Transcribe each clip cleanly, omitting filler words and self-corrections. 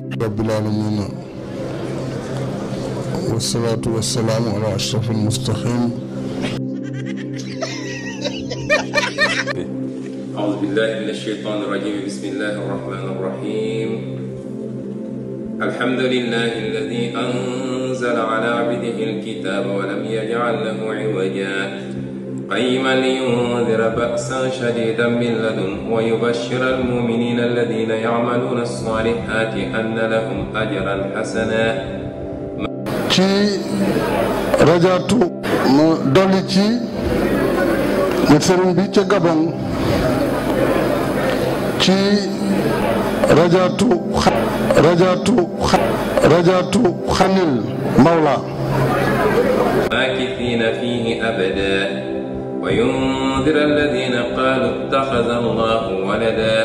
رب العالمين والصلاة والسلام على أشرف المستقيم. أعوذ بالله من الشيطان الرجيم. بسم الله الرحمن الرحيم. الحمد لله الذي أنزل على عبده الكتاب ولم يجعل له عوجا قيما لينذر بأسا شديدا من لدنه ويبشر المؤمنين الذين يعملون الصالحات أن لهم أجرا حسنا. ci rajaatu mu dolli ci ne sëriñ bi ca Gabon ci rajaatu xanil mawla ماكثين فيه أبدا وينذر الذين قالوا اتخذ الله ولدا.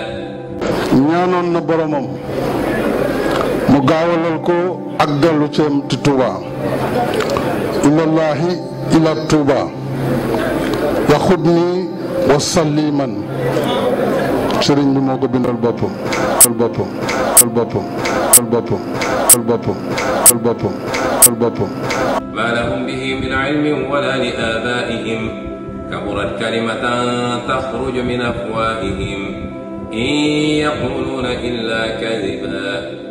ñaanoon na boromam mu gaawalal ko ak dellu ceem ci Tuuba ilallahi ila Tuuba yaxudni wa salliman sëriñ bi moo ko bindal boppam ما لهم به من علم ولا لآبائهم كبرت كلمة تخرج من أفواههم إن يقولون إلا كذبا